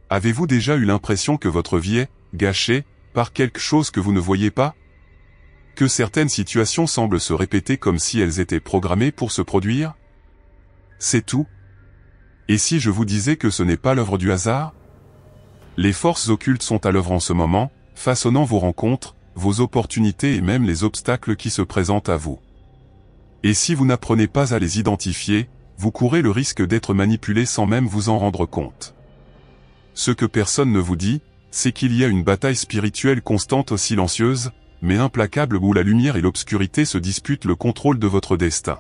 Avez-vous déjà eu l'impression que votre vie est gâchée par quelque chose que vous ne voyez pas? Que certaines situations semblent se répéter comme si elles étaient programmées pour se produire? C'est tout. Et si je vous disais que ce n'est pas l'œuvre du hasard? Les forces occultes sont à l'œuvre en ce moment, façonnant vos rencontres, vos opportunités et même les obstacles qui se présentent à vous. Et si vous n'apprenez pas à les identifier, vous courez le risque d'être manipulé sans même vous en rendre compte. Ce que personne ne vous dit, c'est qu'il y a une bataille spirituelle constante, silencieuse, mais implacable, où la lumière et l'obscurité se disputent le contrôle de votre destin.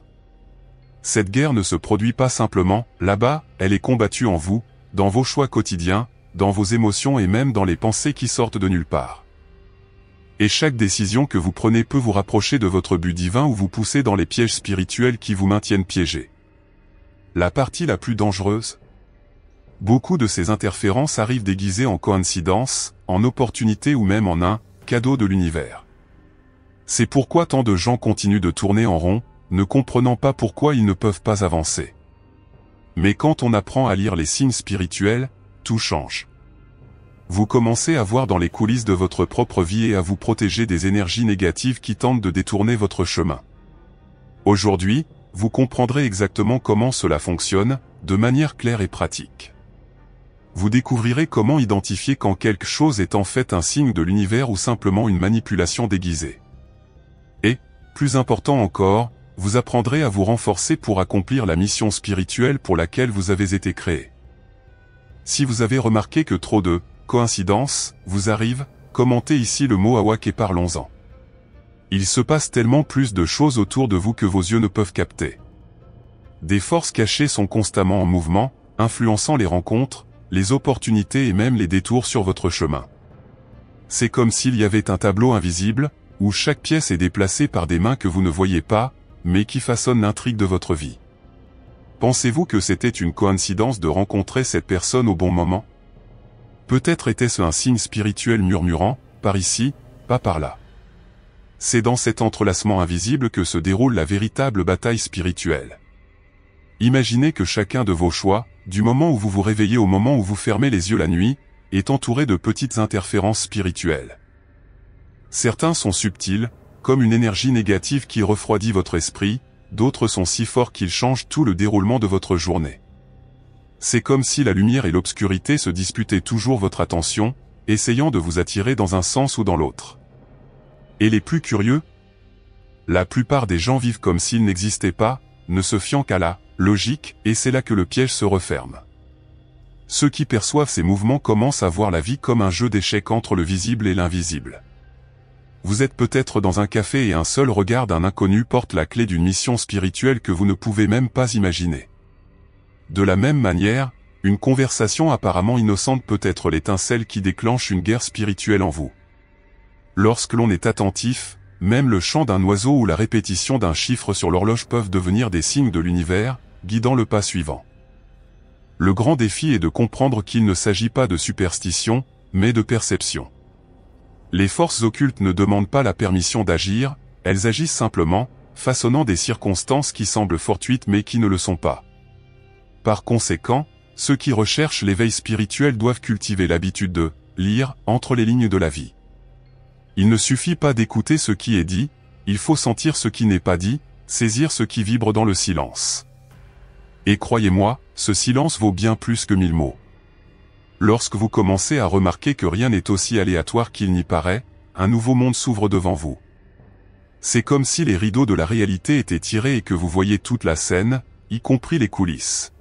Cette guerre ne se produit pas simplement là-bas, elle est combattue en vous, dans vos choix quotidiens, dans vos émotions et même dans les pensées qui sortent de nulle part. Et chaque décision que vous prenez peut vous rapprocher de votre but divin ou vous pousser dans les pièges spirituels qui vous maintiennent piégés. La partie la plus dangereuse? Beaucoup de ces interférences arrivent déguisées en coïncidence, en opportunité ou même en un cadeau de l'univers. C'est pourquoi tant de gens continuent de tourner en rond, ne comprenant pas pourquoi ils ne peuvent pas avancer. Mais quand on apprend à lire les signes spirituels, tout change. Vous commencez à voir dans les coulisses de votre propre vie et à vous protéger des énergies négatives qui tentent de détourner votre chemin. Aujourd'hui, vous comprendrez exactement comment cela fonctionne, de manière claire et pratique. Vous découvrirez comment identifier quand quelque chose est en fait un signe de l'univers ou simplement une manipulation déguisée. Et, plus important encore, vous apprendrez à vous renforcer pour accomplir la mission spirituelle pour laquelle vous avez été créé. Si vous avez remarqué que trop de coïncidences vous arrivent, commentez ici le mot Awak et parlons-en. Il se passe tellement plus de choses autour de vous que vos yeux ne peuvent capter. Des forces cachées sont constamment en mouvement, influençant les rencontres, les opportunités et même les détours sur votre chemin. C'est comme s'il y avait un tableau invisible, où chaque pièce est déplacée par des mains que vous ne voyez pas, mais qui façonnent l'intrigue de votre vie. Pensez-vous que c'était une coïncidence de rencontrer cette personne au bon moment? Peut-être était-ce un signe spirituel murmurant, par ici, pas par là. C'est dans cet entrelacement invisible que se déroule la véritable bataille spirituelle. Imaginez que chacun de vos choix, du moment où vous vous réveillez au moment où vous fermez les yeux la nuit, est entouré de petites interférences spirituelles. Certains sont subtils, comme une énergie négative qui refroidit votre esprit, d'autres sont si forts qu'ils changent tout le déroulement de votre journée. C'est comme si la lumière et l'obscurité se disputaient toujours votre attention, essayant de vous attirer dans un sens ou dans l'autre. Et les plus curieux? La plupart des gens vivent comme s'ils n'existaient pas, ne se fiant qu'à la logique, et c'est là que le piège se referme. Ceux qui perçoivent ces mouvements commencent à voir la vie comme un jeu d'échecs entre le visible et l'invisible. Vous êtes peut-être dans un café et un seul regard d'un inconnu porte la clé d'une mission spirituelle que vous ne pouvez même pas imaginer. De la même manière, une conversation apparemment innocente peut être l'étincelle qui déclenche une guerre spirituelle en vous. Lorsque l'on est attentif, même le chant d'un oiseau ou la répétition d'un chiffre sur l'horloge peuvent devenir des signes de l'univers, guidant le pas suivant. Le grand défi est de comprendre qu'il ne s'agit pas de superstition, mais de perception. Les forces occultes ne demandent pas la permission d'agir, elles agissent simplement, façonnant des circonstances qui semblent fortuites mais qui ne le sont pas. Par conséquent, ceux qui recherchent l'éveil spirituel doivent cultiver l'habitude de lire entre les lignes de la vie. Il ne suffit pas d'écouter ce qui est dit, il faut sentir ce qui n'est pas dit, saisir ce qui vibre dans le silence. Et croyez-moi, ce silence vaut bien plus que 1000 mots. Lorsque vous commencez à remarquer que rien n'est aussi aléatoire qu'il n'y paraît, un nouveau monde s'ouvre devant vous. C'est comme si les rideaux de la réalité étaient tirés et que vous voyez toute la scène, y compris les coulisses.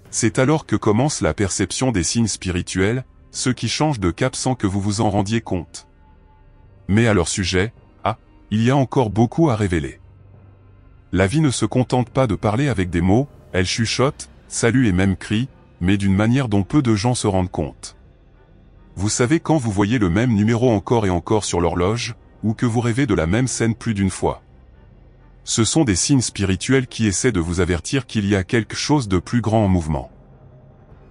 C'est alors que commence la perception des signes spirituels, ceux qui changent de cap sans que vous vous en rendiez compte. Mais à leur sujet, il y a encore beaucoup à révéler. La vie ne se contente pas de parler avec des mots, elle chuchote, salue et même crie, mais d'une manière dont peu de gens se rendent compte. Vous savez quand vous voyez le même numéro encore et encore sur l'horloge, ou que vous rêvez de la même scène plus d'une fois. Ce sont des signes spirituels qui essaient de vous avertir qu'il y a quelque chose de plus grand en mouvement.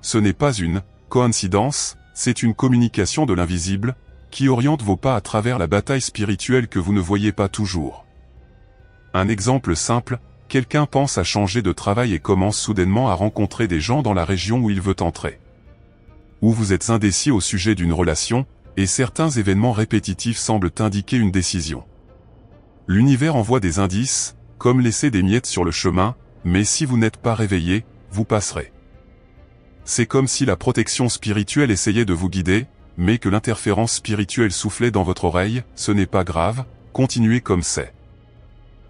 Ce n'est pas une coïncidence, c'est une communication de l'invisible, qui oriente vos pas à travers la bataille spirituelle que vous ne voyez pas toujours. Un exemple simple, quelqu'un pense à changer de travail et commence soudainement à rencontrer des gens dans la région où il veut entrer. ou vous êtes indécis au sujet d'une relation, et certains événements répétitifs semblent indiquer une décision. L'univers envoie des indices, comme laisser des miettes sur le chemin, mais si vous n'êtes pas réveillé, vous passerez. C'est comme si la protection spirituelle essayait de vous guider, mais que l'interférence spirituelle soufflait dans votre oreille, ce n'est pas grave, continuez comme c'est.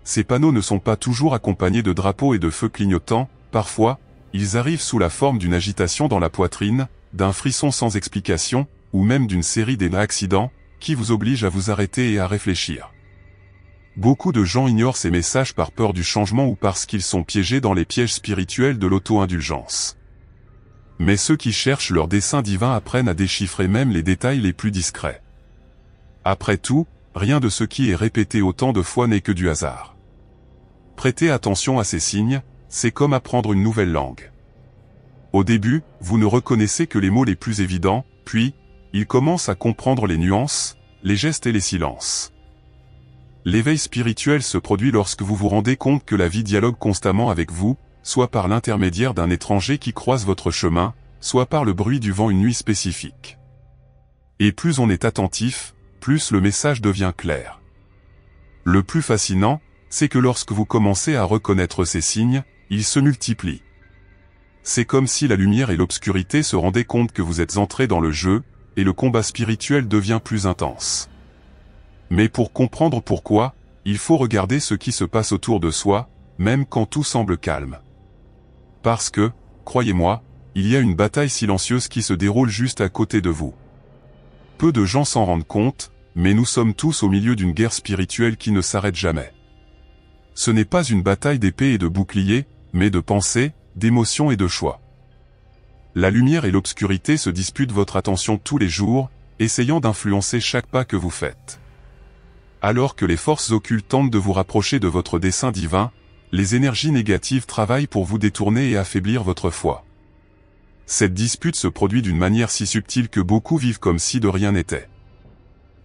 Ces panneaux ne sont pas toujours accompagnés de drapeaux et de feux clignotants, parfois, ils arrivent sous la forme d'une agitation dans la poitrine, d'un frisson sans explication, ou même d'une série d'accidents, qui vous obligent à vous arrêter et à réfléchir. Beaucoup de gens ignorent ces messages par peur du changement ou parce qu'ils sont piégés dans les pièges spirituels de l'auto-indulgence. Mais ceux qui cherchent leur dessein divin apprennent à déchiffrer même les détails les plus discrets. Après tout, rien de ce qui est répété autant de fois n'est que du hasard. Prêtez attention à ces signes, c'est comme apprendre une nouvelle langue. Au début, vous ne reconnaissez que les mots les plus évidents, puis, ils commencent à comprendre les nuances, les gestes et les silences. L'éveil spirituel se produit lorsque vous vous rendez compte que la vie dialogue constamment avec vous, soit par l'intermédiaire d'un étranger qui croise votre chemin, soit par le bruit du vent une nuit spécifique. Et plus on est attentif, plus le message devient clair. Le plus fascinant, c'est que lorsque vous commencez à reconnaître ces signes, ils se multiplient. C'est comme si la lumière et l'obscurité se rendaient compte que vous êtes entré dans le jeu, et le combat spirituel devient plus intense. Mais pour comprendre pourquoi, il faut regarder ce qui se passe autour de soi, même quand tout semble calme. Parce que, croyez-moi, il y a une bataille silencieuse qui se déroule juste à côté de vous. Peu de gens s'en rendent compte, mais nous sommes tous au milieu d'une guerre spirituelle qui ne s'arrête jamais. Ce n'est pas une bataille d'épée et de bouclier, mais de pensée, d'émotion et de choix. La lumière et l'obscurité se disputent votre attention tous les jours, essayant d'influencer chaque pas que vous faites. Alors que les forces occultes tentent de vous rapprocher de votre dessein divin, les énergies négatives travaillent pour vous détourner et affaiblir votre foi. Cette dispute se produit d'une manière si subtile que beaucoup vivent comme si de rien n'était.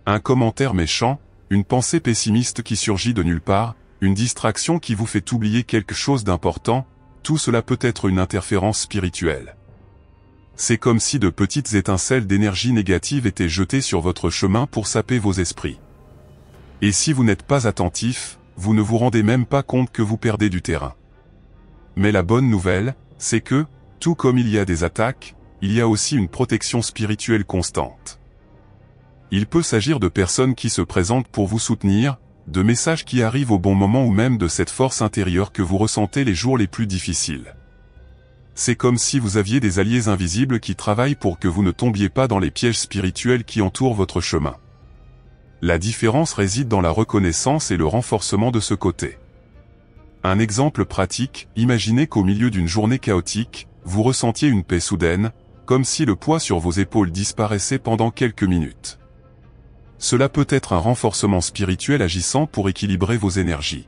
Un commentaire méchant, une pensée pessimiste qui surgit de nulle part, une distraction qui vous fait oublier quelque chose d'important, tout cela peut être une interférence spirituelle. C'est comme si de petites étincelles d'énergie négative étaient jetées sur votre chemin pour saper vos esprits. Et si vous n'êtes pas attentif, vous ne vous rendez même pas compte que vous perdez du terrain. Mais la bonne nouvelle, c'est que, tout comme il y a des attaques, il y a aussi une protection spirituelle constante. Il peut s'agir de personnes qui se présentent pour vous soutenir, de messages qui arrivent au bon moment ou même de cette force intérieure que vous ressentez les jours les plus difficiles. C'est comme si vous aviez des alliés invisibles qui travaillent pour que vous ne tombiez pas dans les pièges spirituels qui entourent votre chemin. La différence réside dans la reconnaissance et le renforcement de ce côté. Un exemple pratique, imaginez qu'au milieu d'une journée chaotique, vous ressentiez une paix soudaine, comme si le poids sur vos épaules disparaissait pendant quelques minutes. Cela peut être un renforcement spirituel agissant pour équilibrer vos énergies.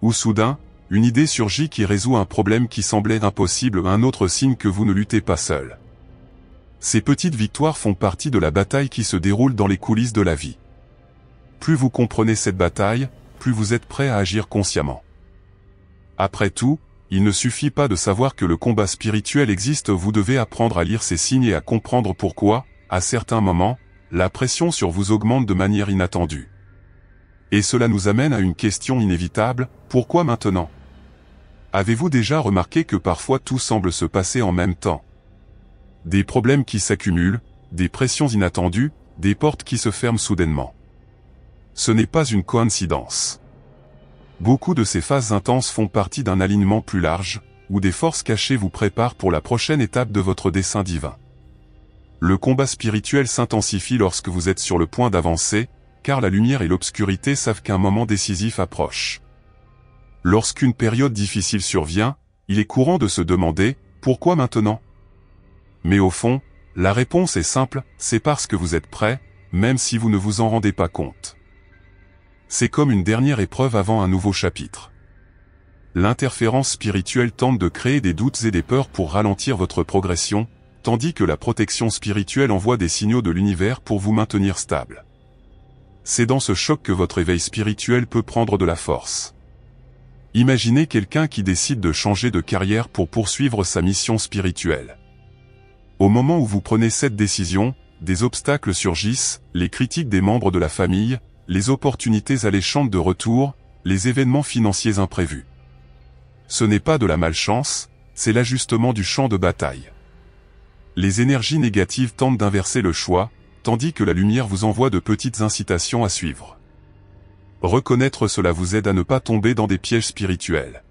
Ou soudain, une idée surgit qui résout un problème qui semblait impossible, un autre signe que vous ne luttez pas seul. Ces petites victoires font partie de la bataille qui se déroule dans les coulisses de la vie. Plus vous comprenez cette bataille, plus vous êtes prêt à agir consciemment. Après tout, il ne suffit pas de savoir que le combat spirituel existe, vous devez apprendre à lire ces signes et à comprendre pourquoi, à certains moments, la pression sur vous augmente de manière inattendue. Et cela nous amène à une question inévitable, pourquoi maintenant ? Avez-vous déjà remarqué que parfois tout semble se passer en même temps ? Des problèmes qui s'accumulent, des pressions inattendues, des portes qui se ferment soudainement. Ce n'est pas une coïncidence. Beaucoup de ces phases intenses font partie d'un alignement plus large, où des forces cachées vous préparent pour la prochaine étape de votre dessein divin. Le combat spirituel s'intensifie lorsque vous êtes sur le point d'avancer, car la lumière et l'obscurité savent qu'un moment décisif approche. Lorsqu'une période difficile survient, il est courant de se demander « Pourquoi maintenant ?» Mais au fond, la réponse est simple, c'est parce que vous êtes prêt, même si vous ne vous en rendez pas compte. C'est comme une dernière épreuve avant un nouveau chapitre. L'interférence spirituelle tente de créer des doutes et des peurs pour ralentir votre progression, tandis que la protection spirituelle envoie des signaux de l'univers pour vous maintenir stable. C'est dans ce choc que votre éveil spirituel peut prendre de la force. Imaginez quelqu'un qui décide de changer de carrière pour poursuivre sa mission spirituelle. Au moment où vous prenez cette décision, des obstacles surgissent, les critiques des membres de la famille, les opportunités alléchantes de retour, les événements financiers imprévus. Ce n'est pas de la malchance, c'est l'ajustement du champ de bataille. Les énergies négatives tentent d'inverser le choix, tandis que la lumière vous envoie de petites incitations à suivre. Reconnaître cela vous aide à ne pas tomber dans des pièges spirituels.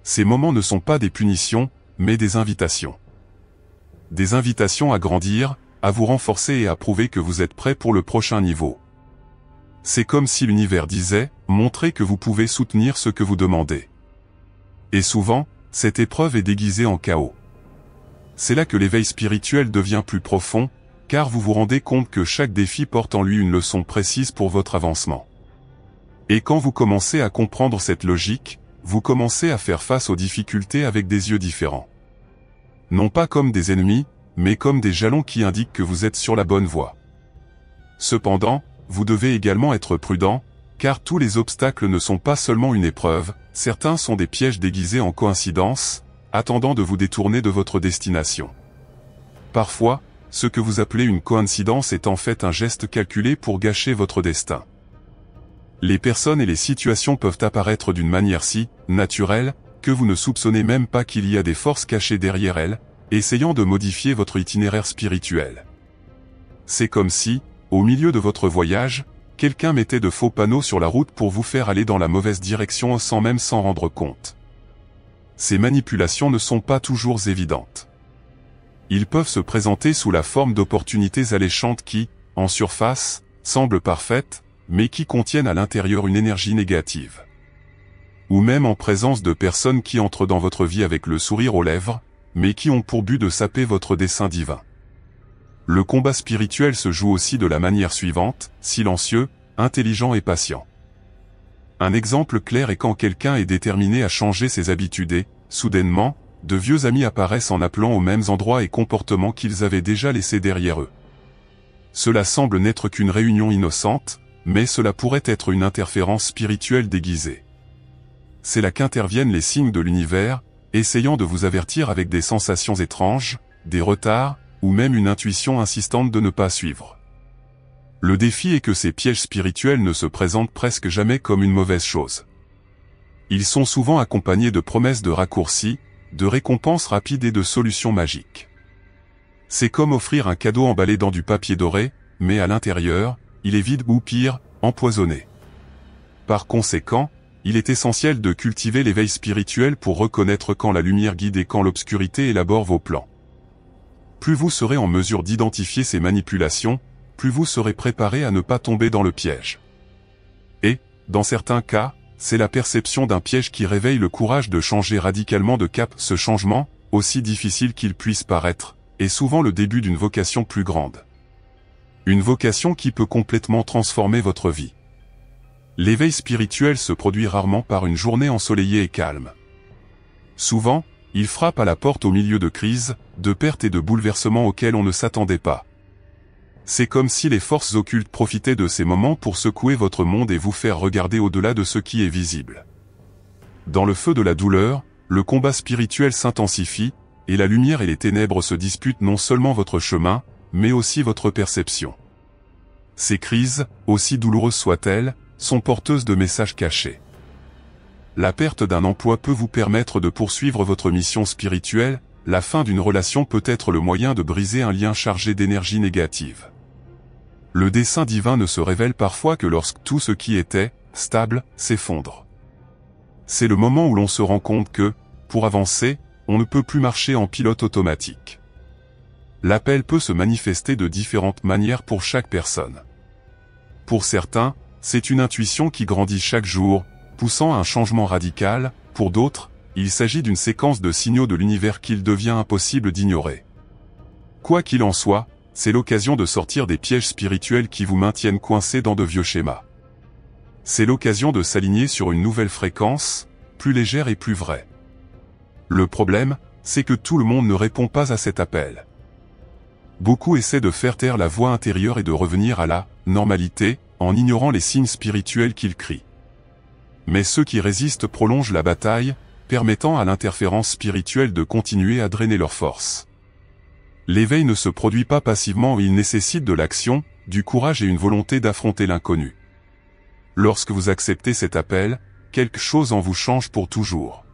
Ces moments ne sont pas des punitions, mais des invitations. Des invitations à grandir, à vous renforcer et à prouver que vous êtes prêt pour le prochain niveau. C'est comme si l'univers disait, montrez que vous pouvez soutenir ce que vous demandez. Et souvent, cette épreuve est déguisée en chaos. C'est là que l'éveil spirituel devient plus profond, car vous vous rendez compte que chaque défi porte en lui une leçon précise pour votre avancement. Et quand vous commencez à comprendre cette logique, vous commencez à faire face aux difficultés avec des yeux différents. Non pas comme des ennemis, mais comme des jalons qui indiquent que vous êtes sur la bonne voie. Cependant, vous devez également être prudent, car tous les obstacles ne sont pas seulement une épreuve, certains sont des pièges déguisés en coïncidence, attendant de vous détourner de votre destination. Parfois, ce que vous appelez une coïncidence est en fait un geste calculé pour gâcher votre destin. Les personnes et les situations peuvent apparaître d'une manière si naturelle, que vous ne soupçonnez même pas qu'il y a des forces cachées derrière elles, essayant de modifier votre itinéraire spirituel. C'est comme si, au milieu de votre voyage, quelqu'un mettait de faux panneaux sur la route pour vous faire aller dans la mauvaise direction sans même s'en rendre compte. Ces manipulations ne sont pas toujours évidentes. Ils peuvent se présenter sous la forme d'opportunités alléchantes qui, en surface, semblent parfaites, mais qui contiennent à l'intérieur une énergie négative. Ou même en présence de personnes qui entrent dans votre vie avec le sourire aux lèvres, mais qui ont pour but de saper votre dessein divin. Le combat spirituel se joue aussi de la manière suivante, silencieux, intelligent et patient. Un exemple clair est quand quelqu'un est déterminé à changer ses habitudes et, soudainement, de vieux amis apparaissent en appelant aux mêmes endroits et comportements qu'ils avaient déjà laissés derrière eux. Cela semble n'être qu'une réunion innocente, mais cela pourrait être une interférence spirituelle déguisée. C'est là qu'interviennent les signes de l'univers, essayant de vous avertir avec des sensations étranges, des retards, ou même une intuition insistante de ne pas suivre. Le défi est que ces pièges spirituels ne se présentent presque jamais comme une mauvaise chose. Ils sont souvent accompagnés de promesses de raccourcis, de récompenses rapides et de solutions magiques. C'est comme offrir un cadeau emballé dans du papier doré, mais à l'intérieur, il est vide ou pire, empoisonné. Par conséquent, il est essentiel de cultiver l'éveil spirituel pour reconnaître quand la lumière guide et quand l'obscurité élabore vos plans. Plus vous serez en mesure d'identifier ces manipulations, plus vous serez préparé à ne pas tomber dans le piège. Et, dans certains cas, c'est la perception d'un piège qui réveille le courage de changer radicalement de cap. Ce changement, aussi difficile qu'il puisse paraître, est souvent le début d'une vocation plus grande. Une vocation qui peut complètement transformer votre vie. L'éveil spirituel se produit rarement par une journée ensoleillée et calme. Souvent, il frappe à la porte au milieu de crises, de pertes et de bouleversements auxquels on ne s'attendait pas. C'est comme si les forces occultes profitaient de ces moments pour secouer votre monde et vous faire regarder au-delà de ce qui est visible. Dans le feu de la douleur, le combat spirituel s'intensifie, et la lumière et les ténèbres se disputent non seulement votre chemin, mais aussi votre perception. Ces crises, aussi douloureuses soient-elles, sont porteuses de messages cachés. La perte d'un emploi peut vous permettre de poursuivre votre mission spirituelle, la fin d'une relation peut être le moyen de briser un lien chargé d'énergie négative. Le dessein divin ne se révèle parfois que lorsque tout ce qui était stable s'effondre. C'est le moment où l'on se rend compte que, pour avancer, on ne peut plus marcher en pilote automatique. L'appel peut se manifester de différentes manières pour chaque personne. Pour certains, c'est une intuition qui grandit chaque jour, poussant à un changement radical. Pour d'autres, il s'agit d'une séquence de signaux de l'univers qu'il devient impossible d'ignorer. Quoi qu'il en soit, c'est l'occasion de sortir des pièges spirituels qui vous maintiennent coincés dans de vieux schémas. C'est l'occasion de s'aligner sur une nouvelle fréquence, plus légère et plus vraie. Le problème, c'est que tout le monde ne répond pas à cet appel. Beaucoup essaient de faire taire la voix intérieure et de revenir à la normalité, en ignorant les signes spirituels qu'ils crient. Mais ceux qui résistent prolongent la bataille, permettant à l'interférence spirituelle de continuer à drainer leur force. L'éveil ne se produit pas passivement, il nécessite de l'action, du courage et une volonté d'affronter l'inconnu. Lorsque vous acceptez cet appel, quelque chose en vous change pour toujours.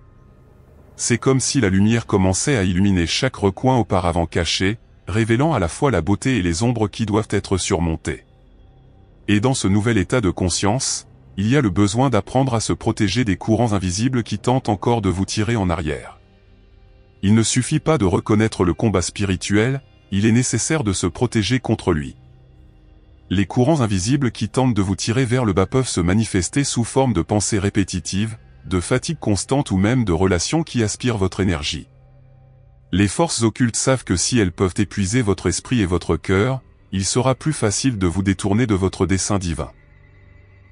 C'est comme si la lumière commençait à illuminer chaque recoin auparavant caché, révélant à la fois la beauté et les ombres qui doivent être surmontées. Et dans ce nouvel état de conscience, il y a le besoin d'apprendre à se protéger des courants invisibles qui tentent encore de vous tirer en arrière. Il ne suffit pas de reconnaître le combat spirituel, il est nécessaire de se protéger contre lui. Les courants invisibles qui tentent de vous tirer vers le bas peuvent se manifester sous forme de pensées répétitives, de fatigue constante ou même de relations qui aspirent votre énergie. Les forces occultes savent que si elles peuvent épuiser votre esprit et votre cœur, il sera plus facile de vous détourner de votre dessein divin.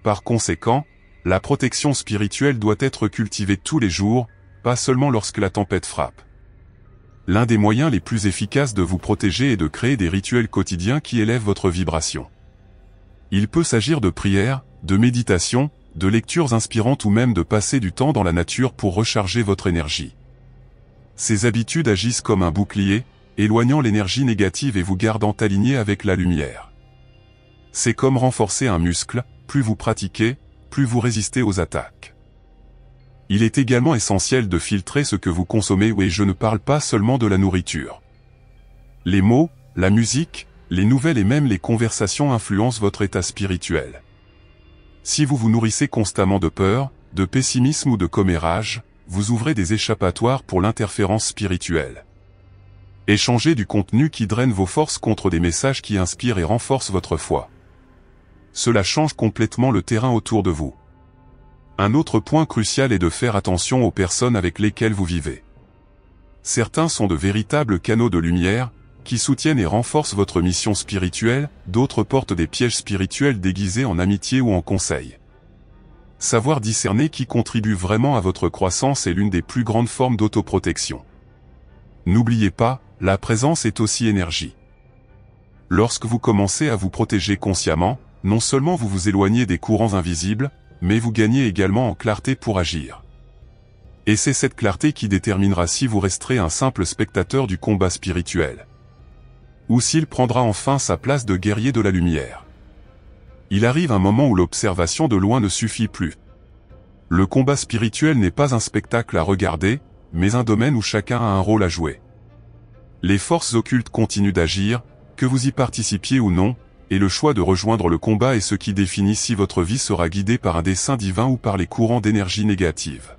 Par conséquent, la protection spirituelle doit être cultivée tous les jours, pas seulement lorsque la tempête frappe. L'un des moyens les plus efficaces de vous protéger est de créer des rituels quotidiens qui élèvent votre vibration. Il peut s'agir de prières, de méditation, de lectures inspirantes ou même de passer du temps dans la nature pour recharger votre énergie. Ces habitudes agissent comme un bouclier, éloignant l'énergie négative et vous gardant aligné avec la lumière. C'est comme renforcer un muscle, plus vous pratiquez, plus vous résistez aux attaques. Il est également essentiel de filtrer ce que vous consommez, et je ne parle pas seulement de la nourriture. Les mots, la musique, les nouvelles et même les conversations influencent votre état spirituel. Si vous vous nourrissez constamment de peur, de pessimisme ou de commérage, vous ouvrez des échappatoires pour l'interférence spirituelle. Échangez du contenu qui draine vos forces contre des messages qui inspirent et renforcent votre foi. Cela change complètement le terrain autour de vous. Un autre point crucial est de faire attention aux personnes avec lesquelles vous vivez. Certains sont de véritables canaux de lumière, qui soutiennent et renforcent votre mission spirituelle, d'autres portent des pièges spirituels déguisés en amitié ou en conseil. Savoir discerner qui contribue vraiment à votre croissance est l'une des plus grandes formes d'autoprotection. N'oubliez pas, la présence est aussi énergie. Lorsque vous commencez à vous protéger consciemment, non seulement vous vous éloignez des courants invisibles, mais vous gagnez également en clarté pour agir. Et c'est cette clarté qui déterminera si vous resterez un simple spectateur du combat spirituel, ou s'il prendra enfin sa place de guerrier de la lumière. Il arrive un moment où l'observation de loin ne suffit plus. Le combat spirituel n'est pas un spectacle à regarder, mais un domaine où chacun a un rôle à jouer. Les forces occultes continuent d'agir, que vous y participiez ou non, et le choix de rejoindre le combat est ce qui définit si votre vie sera guidée par un dessein divin ou par les courants d'énergie négative.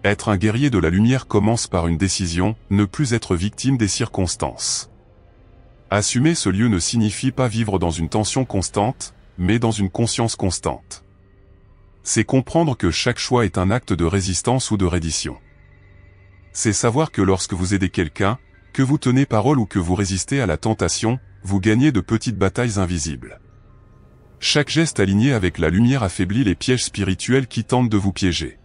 Être un guerrier de la lumière commence par une décision, ne plus être victime des circonstances. Assumer ce lieu ne signifie pas vivre dans une tension constante, mais dans une conscience constante. C'est comprendre que chaque choix est un acte de résistance ou de reddition. C'est savoir que lorsque vous aidez quelqu'un, que vous tenez parole ou que vous résistez à la tentation, vous gagnez de petites batailles invisibles. Chaque geste aligné avec la lumière affaiblit les pièges spirituels qui tentent de vous piéger.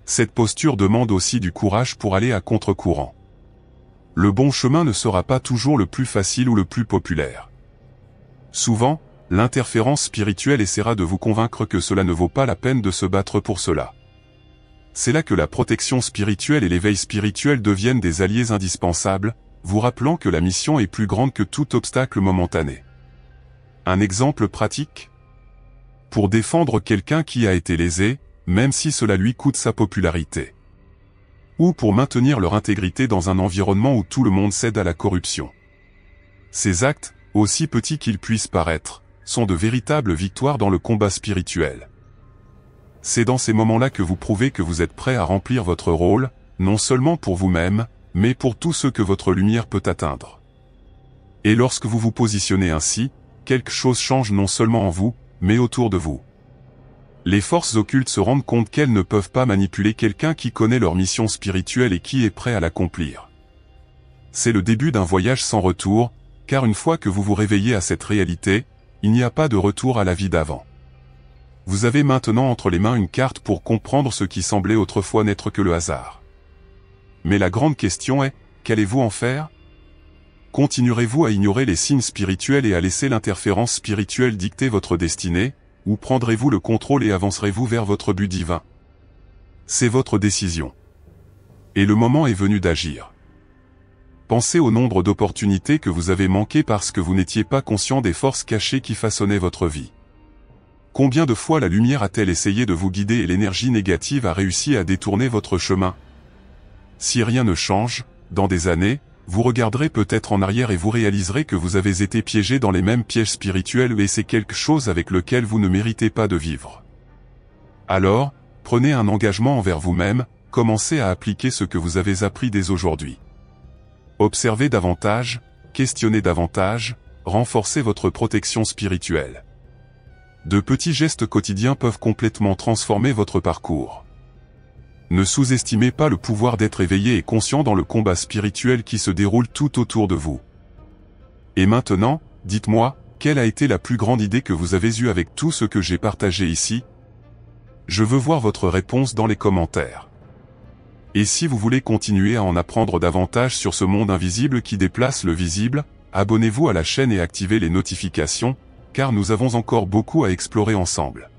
Cette posture demande aussi du courage pour aller à contre-courant. Le bon chemin ne sera pas toujours le plus facile ou le plus populaire. Souvent, l'interférence spirituelle essaiera de vous convaincre que cela ne vaut pas la peine de se battre pour cela. C'est là que la protection spirituelle et l'éveil spirituel deviennent des alliés indispensables, vous rappelant que la mission est plus grande que tout obstacle momentané. Un exemple pratique ? Pour défendre quelqu'un qui a été lésé, même si cela lui coûte sa popularité. Ou pour maintenir leur intégrité dans un environnement où tout le monde cède à la corruption. Ces actes, aussi petits qu'ils puissent paraître, sont de véritables victoires dans le combat spirituel. C'est dans ces moments-là que vous prouvez que vous êtes prêt à remplir votre rôle, non seulement pour vous-même, mais pour tous ceux que votre lumière peut atteindre. Et lorsque vous vous positionnez ainsi, quelque chose change non seulement en vous, mais autour de vous. Les forces occultes se rendent compte qu'elles ne peuvent pas manipuler quelqu'un qui connaît leur mission spirituelle et qui est prêt à l'accomplir. C'est le début d'un voyage sans retour, car une fois que vous vous réveillez à cette réalité, il n'y a pas de retour à la vie d'avant. Vous avez maintenant entre les mains une carte pour comprendre ce qui semblait autrefois n'être que le hasard. Mais la grande question est, qu'allez-vous en faire ? Continuerez-vous à ignorer les signes spirituels et à laisser l'interférence spirituelle dicter votre destinée, ou prendrez-vous le contrôle et avancerez-vous vers votre but divin ? C'est votre décision. Et le moment est venu d'agir. Pensez au nombre d'opportunités que vous avez manquées parce que vous n'étiez pas conscient des forces cachées qui façonnaient votre vie. Combien de fois la lumière a-t-elle essayé de vous guider et l'énergie négative a réussi à détourner votre chemin? Si rien ne change, dans des années, vous regarderez peut-être en arrière et vous réaliserez que vous avez été piégé dans les mêmes pièges spirituels et c'est quelque chose avec lequel vous ne méritez pas de vivre. Alors, prenez un engagement envers vous-même, commencez à appliquer ce que vous avez appris dès aujourd'hui. Observez davantage, questionnez davantage, renforcez votre protection spirituelle. De petits gestes quotidiens peuvent complètement transformer votre parcours. Ne sous-estimez pas le pouvoir d'être éveillé et conscient dans le combat spirituel qui se déroule tout autour de vous. Et maintenant, dites-moi, quelle a été la plus grande idée que vous avez eue avec tout ce que j'ai partagé ici? Je veux voir votre réponse dans les commentaires. Et si vous voulez continuer à en apprendre davantage sur ce monde invisible qui déplace le visible, abonnez-vous à la chaîne et activez les notifications, car nous avons encore beaucoup à explorer ensemble.